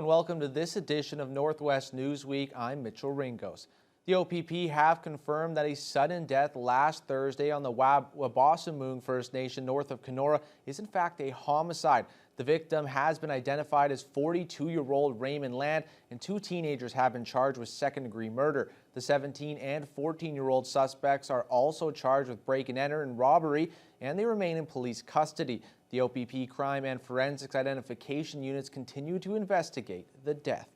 and welcome to this edition of Northwest Newsweek. I'm Mitchell Ringos. The OPP have confirmed that a sudden death last Thursday on the Wabaseemoong First Nation north of Kenora is in fact a homicide. The victim has been identified as 42-year-old Raymond Land, and two teenagers have been charged with second-degree murder. The 17 and 14-year-old suspects are also charged with break-and-enter and robbery, and they remain in police custody. The OPP Crime and Forensics Identification Units continue to investigate the death.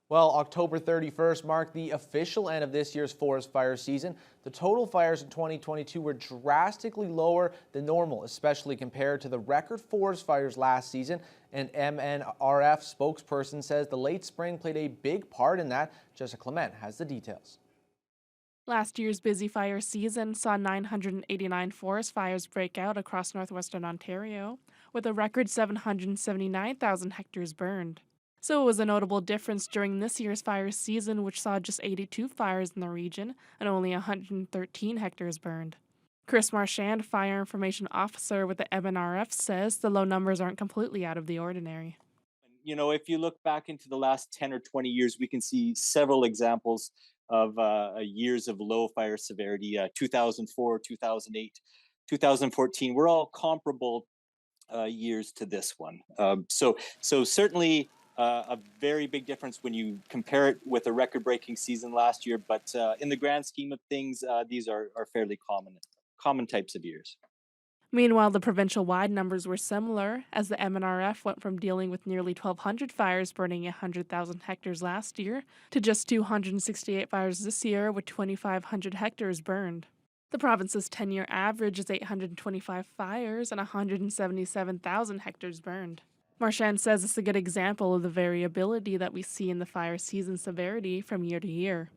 Well, October 31st marked the official end of this year's forest fire season. The total fires in 2022 were drastically lower than normal, especially compared to the record forest fires last season. An MNRF spokesperson says the late spring played a big part in that. Jessica Clement has the details. Last year's busy fire season saw 989 forest fires break out across northwestern Ontario, with a record 779,000 hectares burned. So it was a notable difference during this year's fire season, which saw just 82 fires in the region and only 113 hectares burned. Chris Marchand, Fire Information Officer with the MNRF, says the low numbers aren't completely out of the ordinary. You know, if you look back into the last 10 or 20 years, we can see several examples of years of low fire severity. 2004, 2008, 2014 were all comparable years to this one. So certainly a very big difference when you compare it with a record-breaking season last year. But in the grand scheme of things, these are fairly common types of years. Meanwhile, the provincial-wide numbers were similar, as the MNRF went from dealing with nearly 1,200 fires burning 100,000 hectares last year to just 268 fires this year, with 2,500 hectares burned. The province's 10-year average is 825 fires and 177,000 hectares burned. Marchand says it's a good example of the variability that we see in the fire season severity from year to year.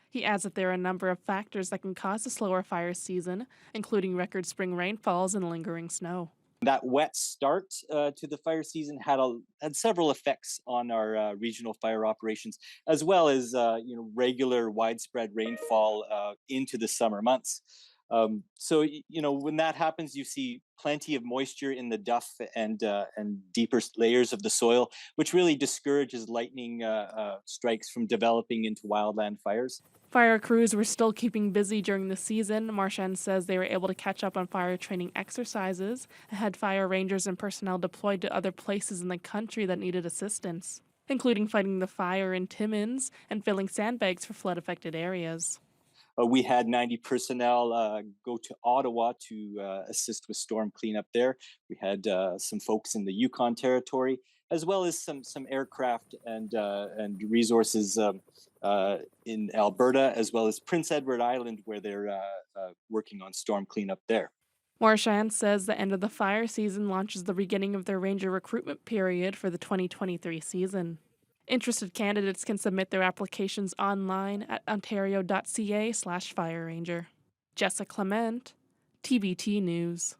He adds that there are a number of factors that can cause a slower fire season, including record spring rainfalls and lingering snow. That wet start to the fire season had several effects on our regional fire operations, as well as regular widespread rainfall into the summer months. So when that happens, you see plenty of moisture in the duff and deeper layers of the soil, which really discourages lightning strikes from developing into wildland fires. Fire crews were still keeping busy during the season. Marchand says they were able to catch up on fire training exercises and had fire rangers and personnel deployed to other places in the country that needed assistance, including fighting the fire in Timmins and filling sandbags for flood-affected areas. We had 90 personnel go to Ottawa to assist with storm cleanup there. We had some folks in the Yukon Territory, as well as some aircraft and resources in Alberta, as well as Prince Edward Island, where they're working on storm cleanup there. Marchand says the end of the fire season launches the beginning of their ranger recruitment period for the 2023 season. Interested candidates can submit their applications online at ontario.ca/fire ranger. Jessica Clement, TVT News.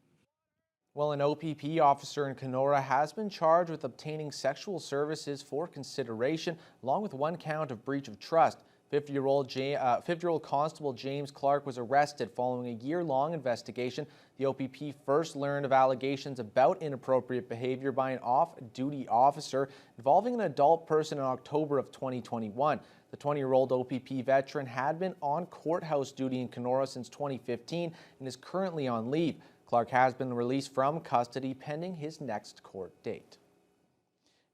Well, an OPP officer in Kenora has been charged with obtaining sexual services for consideration, along with one count of breach of trust. 50-year-old Constable James Clark was arrested following a year-long investigation. The OPP first learned of allegations about inappropriate behavior by an off-duty officer involving an adult person in October of 2021. The 20-year-old OPP veteran had been on courthouse duty in Kenora since 2015 and is currently on leave. Clark has been released from custody pending his next court date.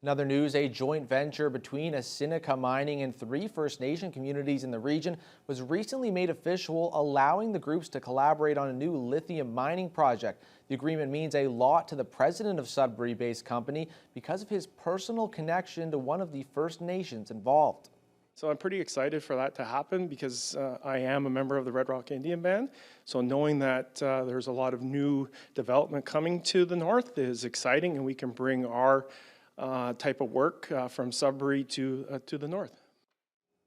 In other news, a joint venture between Asinica Mining and 3 First Nation communities in the region was recently made official, allowing the groups to collaborate on a new lithium mining project. The agreement means a lot to the president of Sudbury-based company because of his personal connection to one of the First Nations involved. So I'm pretty excited for that to happen because I am a member of the Red Rock Indian Band. So knowing that there's a lot of new development coming to the north is exciting, and we can bring our type of work from Sudbury to the north.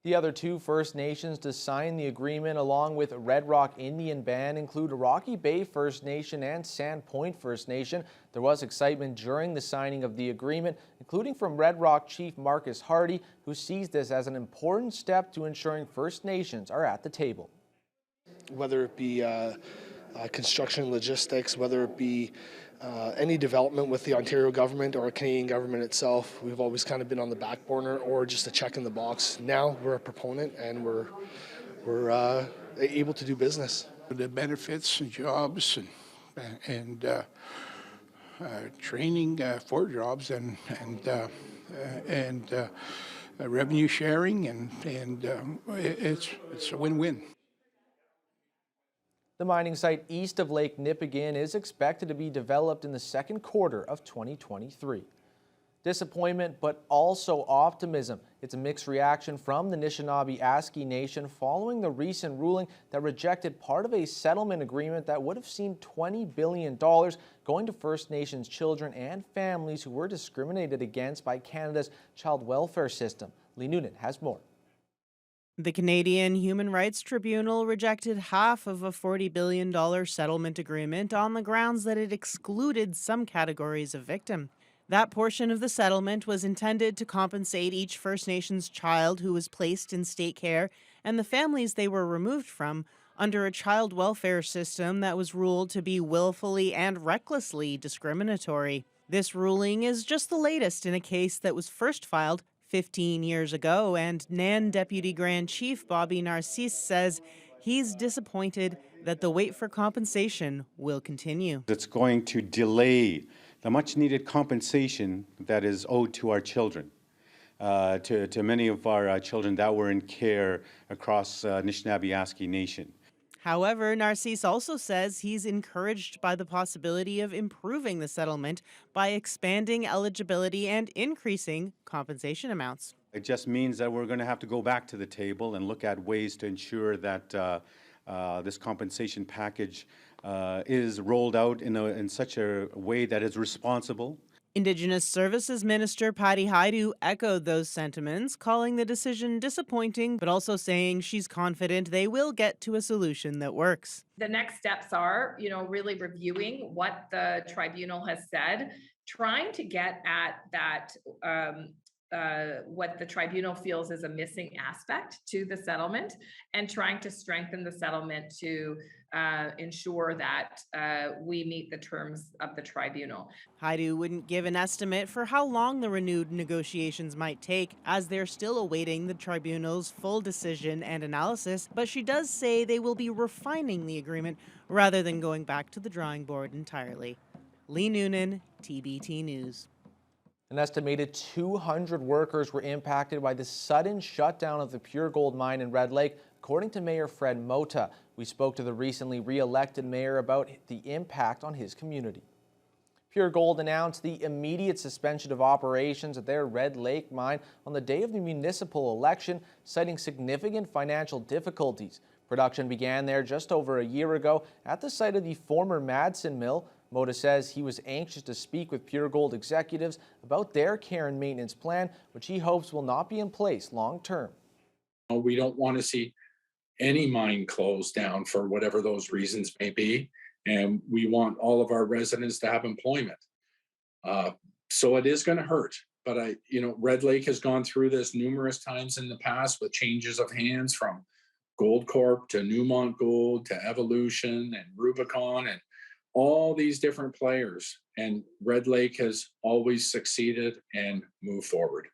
The other 2 First Nations to sign the agreement along with Red Rock Indian Band include Rocky Bay First Nation and Sandpoint First Nation. There was excitement during the signing of the agreement, including from Red Rock Chief Marcus Hardy, who sees this as an important step to ensuring First Nations are at the table. Whether it be construction logistics, whether it be any development with the Ontario government or Canadian government itself. We've always kind of been on the back burner or just a check in the box. Now we're a proponent and we're able to do business. The benefits and jobs and training for jobs and revenue sharing and it's a win-win. The mining site east of Lake Nipigon is expected to be developed in the second quarter of 2023. Disappointment, but also optimism. It's a mixed reaction from the Anishinaabe-Aski Nation following the recent ruling that rejected part of a settlement agreement that would have seen $20 billion going to First Nations children and families who were discriminated against by Canada's child welfare system. Lee Noonan has more. The Canadian Human Rights Tribunal rejected half of a $40 billion settlement agreement on the grounds that it excluded some categories of victim. That portion of the settlement was intended to compensate each First Nations child who was placed in state care and the families they were removed from under a child welfare system that was ruled to be willfully and recklessly discriminatory. This ruling is just the latest in a case that was first filed 15 years ago, and NAN Deputy Grand Chief Bobby Narcisse says he's disappointed that the wait for compensation will continue. It's going to delay the much-needed compensation that is owed to our children, to many of our children that were in care across Anishinaabe-Aski Nation. However, Narcisse also says he's encouraged by the possibility of improving the settlement by expanding eligibility and increasing compensation amounts. It just means that we're going to have to go back to the table and look at ways to ensure that this compensation package is rolled out in such a way that is responsible. Indigenous Services Minister Patty Haidu echoed those sentiments, calling the decision disappointing, but also saying she's confident they will get to a solution that works. The next steps are, really reviewing what the tribunal has said, trying to get at that, what the tribunal feels is a missing aspect to the settlement, and trying to strengthen the settlement to ensure that we meet the terms of the tribunal. Haidu wouldn't give an estimate for how long the renewed negotiations might take, as they're still awaiting the tribunal's full decision and analysis, but she does say they will be refining the agreement rather than going back to the drawing board entirely. Lee Noonan, TBT News. An estimated 200 workers were impacted by the sudden shutdown of the Pure Gold mine in Red Lake, according to Mayor Fred Mota. We spoke to the recently re-elected mayor about the impact on his community. Pure Gold announced the immediate suspension of operations at their Red Lake mine on the day of the municipal election, citing significant financial difficulties. Production began there just over a year ago at the site of the former Madsen mill. Mota says he was anxious to speak with Pure Gold executives about their care and maintenance plan, which he hopes will not be in place long term. We don't want to see any mine closed down for whatever those reasons may be, and we want all of our residents to have employment. So it is going to hurt, but Red Lake has gone through this numerous times in the past with changes of hands from Gold Corp to Newmont Gold to Evolution and Rubicon and all these different players, and Red Lake has always succeeded and moved forward.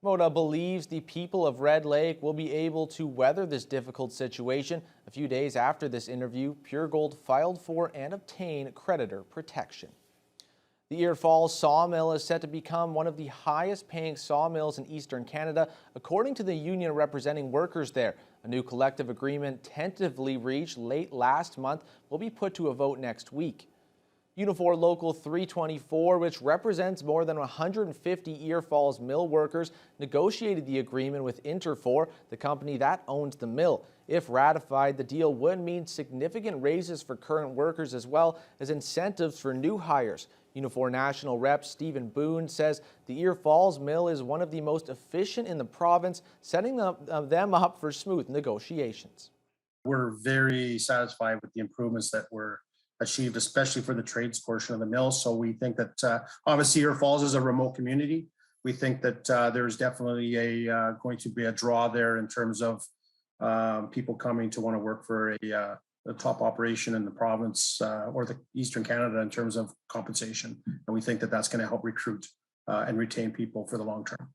Mota believes the people of Red Lake will be able to weather this difficult situation. A few days after this interview, Pure Gold filed for and obtained creditor protection. The Ear Falls sawmill is set to become one of the highest paying sawmills in Eastern Canada, according to the union representing workers there. A new collective agreement tentatively reached late last month will be put to a vote next week. Unifor Local 324, which represents more than 150 Ear Falls mill workers, negotiated the agreement with Interfor, the company that owns the mill. If ratified, the deal would mean significant raises for current workers as well as incentives for new hires. Unifor National Rep Stephen Boone says the Ear Falls mill is one of the most efficient in the province, setting them up for smooth negotiations. We're very satisfied with the improvements that were achieved, especially for the trades portion of the mill. So we think that obviously Ear Falls is a remote community. We think that there's definitely going to be a draw there in terms of people coming to want to work for top operation in the province or the Eastern Canada in terms of compensation. And we think that that's going to help recruit and retain people for the long term.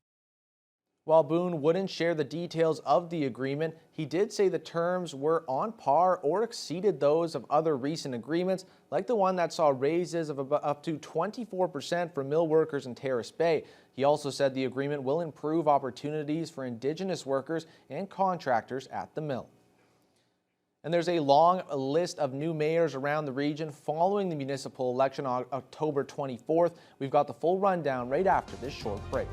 While Boone wouldn't share the details of the agreement, he did say the terms were on par or exceeded those of other recent agreements, like the one that saw raises of up to 24% for mill workers in Terrace Bay. He also said the agreement will improve opportunities for Indigenous workers and contractors at the mill. And there's a long list of new mayors around the region following the municipal election on October 24th. We've got the full rundown right after this short break.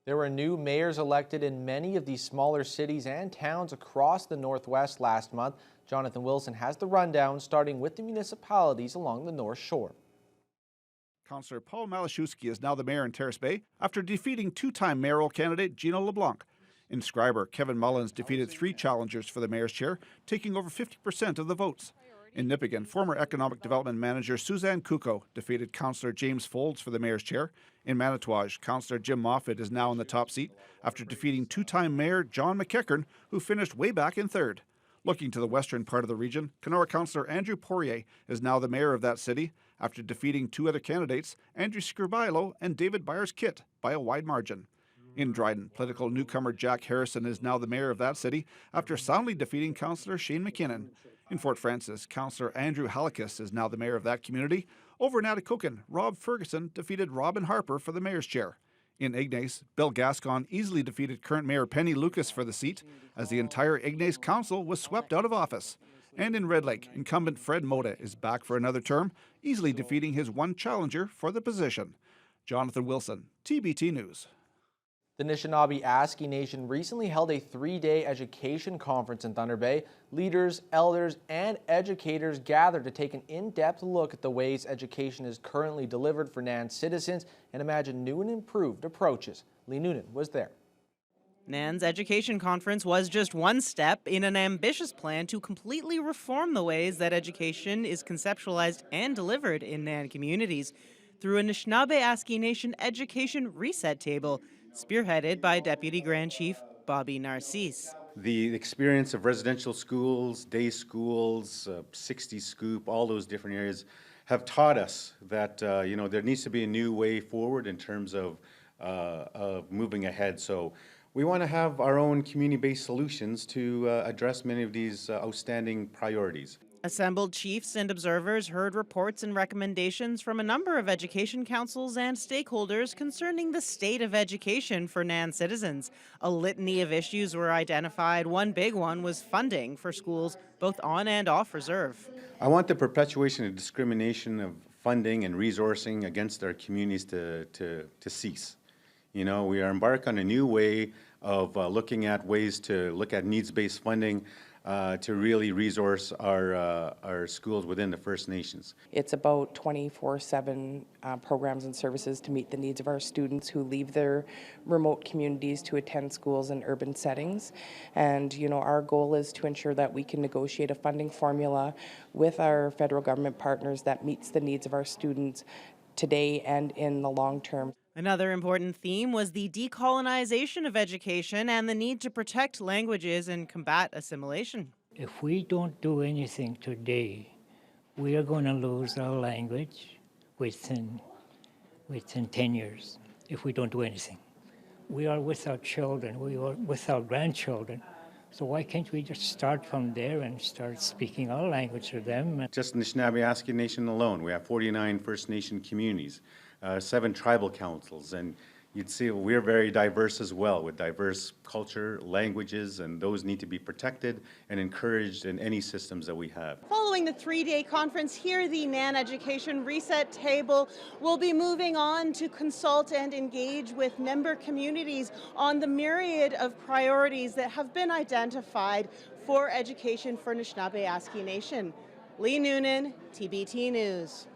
There were new mayors elected in many of these smaller cities and towns across the Northwest last month. Jonathan Wilson has the rundown, starting with the municipalities along the North Shore. Councillor Paul Malashewski is now the mayor in Terrace Bay after defeating two-time mayoral candidate Gino LeBlanc. In Scriber, Kevin Mullins defeated three challengers for the mayor's chair, taking over 50% of the votes. In Nipigon, former economic development manager Suzanne Kuko defeated Councillor James Folds for the mayor's chair. In Manitouwadge, Councillor Jim Moffat is now in the top seat after defeating two-time mayor John McEachern, who finished way back in third. Looking to the western part of the region, Kenora Councillor Andrew Poirier is now the mayor of that city after defeating two other candidates, Andrew Scribilo and David Byers-Kitt, by a wide margin. In Dryden, political newcomer Jack Harrison is now the mayor of that city after soundly defeating Councillor Shane McKinnon. In Fort Francis, Councillor Andrew Halakis is now the mayor of that community. Over in Atikokan, Rob Ferguson defeated Robin Harper for the mayor's chair. In Ignace, Bill Gascon easily defeated current mayor Penny Lucas for the seat, as the entire Ignace council was swept out of office. And in Red Lake, incumbent Fred Moda is back for another term, easily defeating his one challenger for the position. Jonathan Wilson, TBT News. The Anishinaabe-Aski Nation recently held a three-day education conference in Thunder Bay. Leaders, elders, and educators gathered to take an in-depth look at the ways education is currently delivered for NAN citizens and imagine new and improved approaches. Lee Noonan was there. NAN's education conference was just one step in an ambitious plan to completely reform the ways that education is conceptualized and delivered in NAN communities through a Anishinaabe-Aski Nation education reset table, spearheaded by Deputy Grand Chief Bobby Narcisse. The experience of residential schools, day schools, 60 Scoop, all those different areas have taught us that you know, there needs to be a new way forward in terms of moving ahead. So we want to have our own community-based solutions to address many of these outstanding priorities. Assembled chiefs and observers heard reports and recommendations from a number of education councils and stakeholders concerning the state of education for NAN citizens. A litany of issues were identified. One big one was funding for schools both on and off reserve. I want the perpetuation of discrimination of funding and resourcing against our communities to cease. You know, we are embarked on a new way of looking at ways to look at needs-based funding to really resource our schools within the First Nations. It's about 24/7 programs and services to meet the needs of our students who leave their remote communities to attend schools in urban settings. And, you know, our goal is to ensure that we can negotiate a funding formula with our federal government partners that meets the needs of our students today and in the long term. Another important theme was the decolonization of education and the need to protect languages and combat assimilation. If we don't do anything today, we are going to lose our language within 10 years if we don't do anything. We are with our children, we are with our grandchildren. So why can't we just start from there and start speaking our language to them? Just in the Anishinaabe Nation alone, we have 49 First Nation communities, 7 tribal councils, and you'd see we're very diverse as well, with diverse culture, languages, and those need to be protected and encouraged in any systems that we have. Following the 3-day conference here, the NAN Education Reset Table will be moving on to consult and engage with member communities on the myriad of priorities that have been identified for education for Anishinaabe Nation. Lee Noonan, TBT News.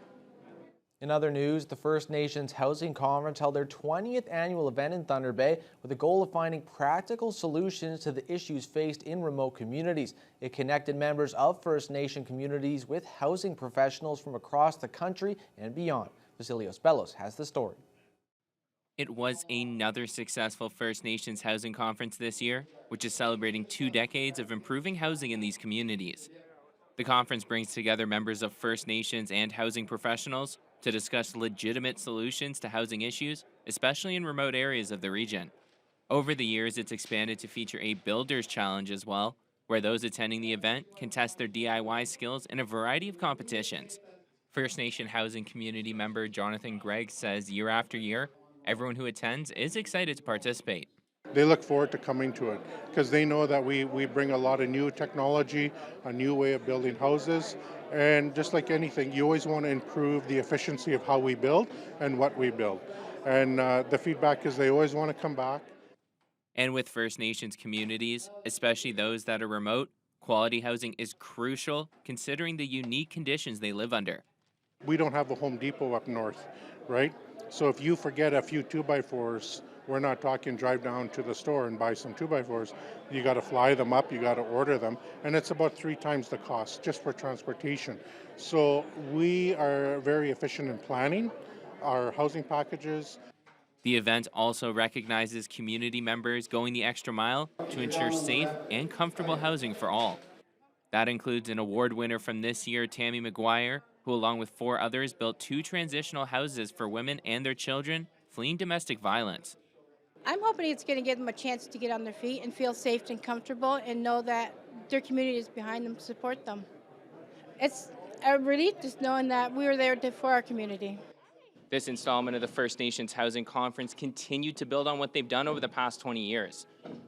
In other news, the First Nations Housing Conference held their 20th annual event in Thunder Bay with the goal of finding practical solutions to the issues faced in remote communities. It connected members of First Nation communities with housing professionals from across the country and beyond. Vasilios Bellos has the story. It was another successful First Nations Housing Conference this year, which is celebrating 2 decades of improving housing in these communities. The conference brings together members of First Nations and housing professionals to discuss legitimate solutions to housing issues, especially in remote areas of the region. Over the years, it's expanded to feature a Builder's Challenge as well, where those attending the event can test their DIY skills in a variety of competitions. First Nation housing community member Jonathan Gregg says year after year, everyone who attends is excited to participate. They look forward to coming to it because they know that we bring a lot of new technology, a new way of building houses, and just like anything, you always want to improve the efficiency of how we build and what we build. And the feedback is they always want to come back. And with First Nations communities, especially those that are remote, quality housing is crucial considering the unique conditions they live under. We don't have a Home Depot up north, right? So if you forget a few 2x4s, we're not talking drive down to the store and buy some 2x4s. You got to fly them up, you got to order them, and it's about 3 times the cost just for transportation. So we are very efficient in planning our housing packages. The event also recognizes community members going the extra mile to ensure safe and comfortable housing for all. That includes an award winner from this year, Tammy McGuire, who along with 4 others built 2 transitional houses for women and their children fleeing domestic violence. I'm hoping it's going to give them a chance to get on their feet and feel safe and comfortable and know that their community is behind them to support them. It's a relief just knowing that we were there for our community. This installment of the First Nations Housing Conference continued to build on what they've done over the past 20 years.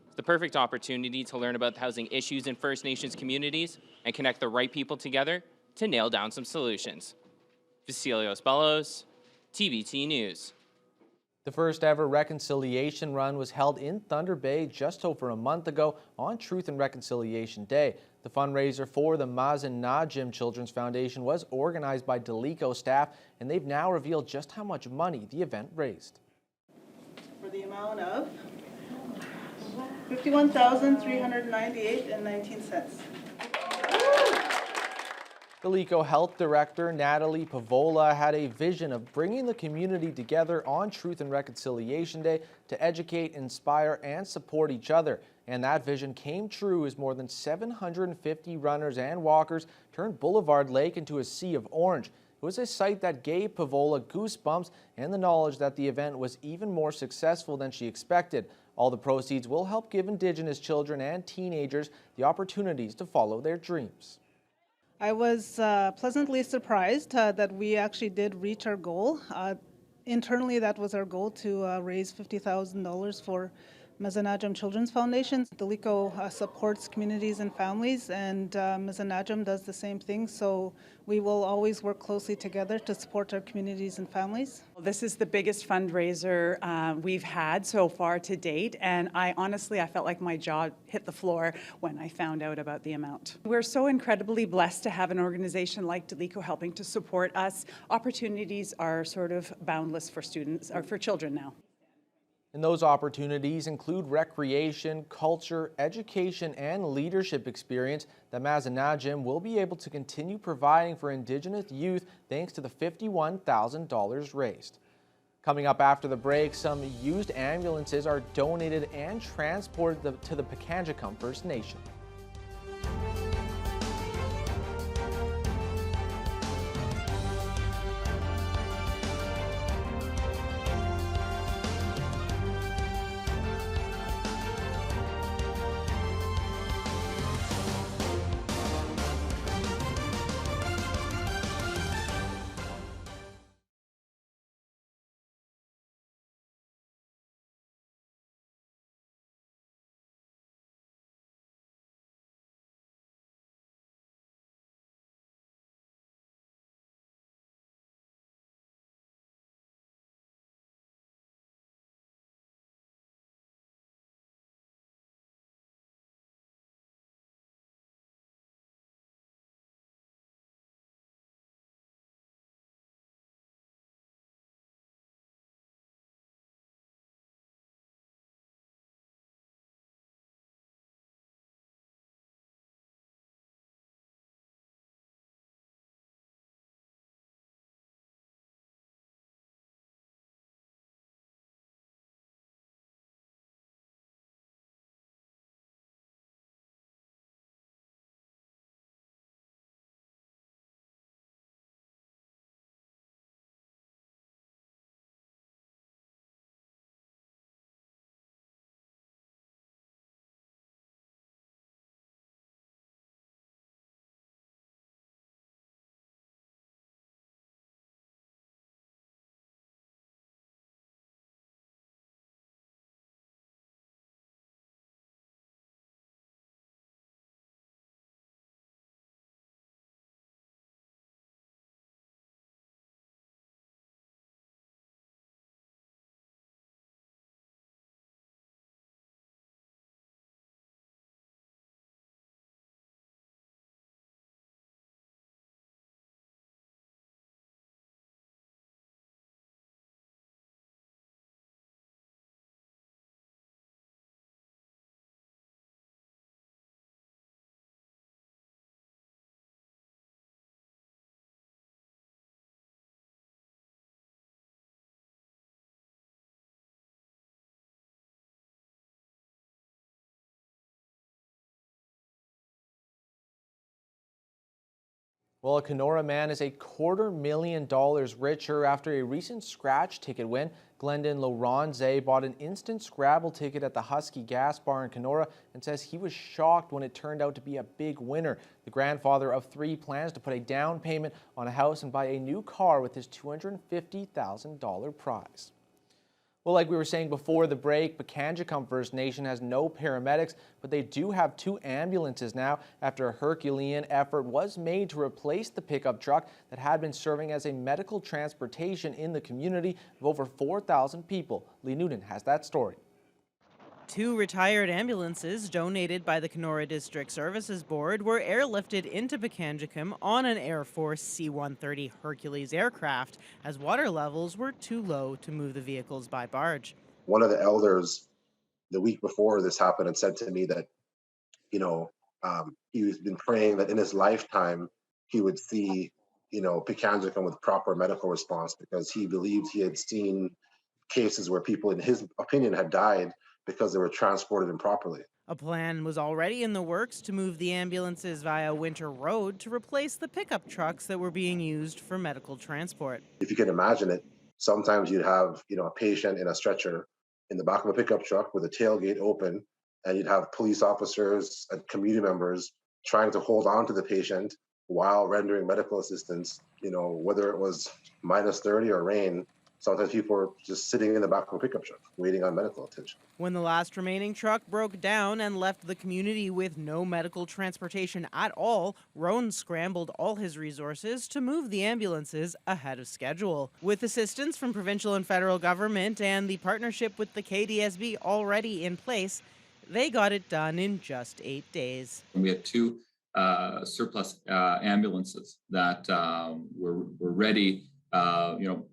It's the perfect opportunity to learn about the housing issues in First Nations communities and connect the right people together to nail down some solutions. Vasilios Bellos, TBT News. The first ever reconciliation run was held in Thunder Bay just over a month ago on Truth and Reconciliation Day. The fundraiser for the Mazin Najim Children's Foundation was organized by Delico staff, and they've now revealed just how much money the event raised. For the amount of $51,398.19. Delico Health Director Natalie Pavola had a vision of bringing the community together on Truth and Reconciliation Day to educate, inspire, and support each other. And that vision came true as more than 750 runners and walkers turned Boulevard Lake into a sea of orange. It was a sight that gave Pavola goosebumps and the knowledge that the event was even more successful than she expected. All the proceeds will help give Indigenous children and teenagers the opportunities to follow their dreams. I was pleasantly surprised that we actually did reach our goal. Internally, that was our goal to raise $50,000 for Mesanajam Children's Foundation. Dalico supports communities and families, and Mesanajam does the same thing. So we will always work closely together to support our communities and families. This is the biggest fundraiser we've had so far to date, and I felt like my jaw hit the floor when I found out about the amount. We're so incredibly blessed to have an organization like Dalico helping to support us. Opportunities are sort of boundless for students or for children now. And those opportunities include recreation, culture, education, and leadership experience that Mesanajam will be able to continue providing for Indigenous youth thanks to the $51,000 raised. Coming up after the break, some used ambulances are donated and transported to the Pikangikum First Nation. Well, a Kenora man is $250,000 richer after a recent scratch ticket win. Glendon Lorenze bought an instant Scrabble ticket at the Husky Gas Bar in Kenora and says he was shocked when it turned out to be a big winner. The grandfather of 3 plans to put a down payment on a house and buy a new car with his $250,000 prize. Well, like we were saying before the break, Pikangikum First Nation has no paramedics, but they do have 2 ambulances now after a Herculean effort was made to replace the pickup truck that had been serving as a medical transportation in the community of over 4,000 people. Lee Newton has that story. 2 retired ambulances donated by the Kenora District Services Board were airlifted into Pikangikum on an Air Force C-130 Hercules aircraft as water levels were too low to move the vehicles by barge. One of the elders the week before this happened had said to me that, he's been praying that in his lifetime he would see, Pikangikum with proper medical response because he believed he had seen cases where people, in his opinion, had died because they were transported improperly. A plan was already in the works to move the ambulances via Winter Road to replace the pickup trucks that were being used for medical transport. If you can imagine it, sometimes you'd have, a patient in a stretcher in the back of a pickup truck with a tailgate open, and you'd have police officers and community members trying to hold on to the patient while rendering medical assistance, whether it was -30 or rain. Sometimes people were just sitting in the back of a pickup truck waiting on medical attention. When the last remaining truck broke down and left the community with no medical transportation at all, Roan scrambled all his resources to move the ambulances ahead of schedule. With assistance from provincial and federal government and the partnership with the KDSB already in place, they got it done in just 8 days. We had 2 surplus ambulances that were ready.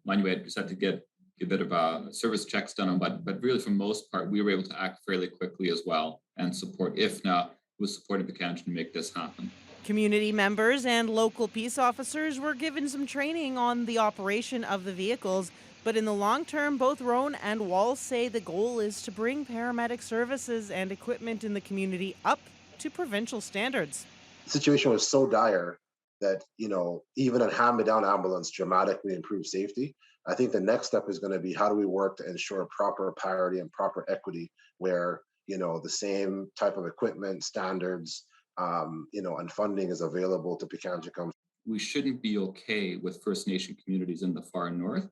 Mind you, we just had to get a bit of service checks done on, but really for the most part, we were able to act fairly quickly as well and support, if not, was supporting Picanch to make this happen. Community members and local peace officers were given some training on the operation of the vehicles, but in the long term, both Roan and Walls say the goal is to bring paramedic services and equipment in the community up to provincial standards. The situation was so dire that, even a hand-me-down ambulance dramatically improved safety. I think the next step is going to be how do we work to ensure proper parity and proper equity where, the same type of equipment, standards, and funding is available to Picanchicum. We shouldn't be okay with First Nation communities in the far north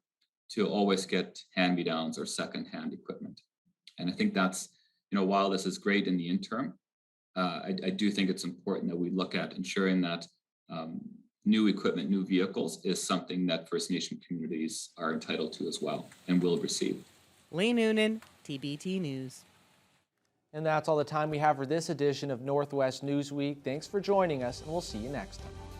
to always get hand-me-downs or second-hand equipment. And I think that's, while this is great in the interim, I do think it's important that we look at ensuring that new equipment, new vehicles is something that First Nation communities are entitled to as well and will receive. Lee Noonan, TBT News. And that's all the time we have for this edition of Northwest Newsweek. Thanks for joining us, and we'll see you next time.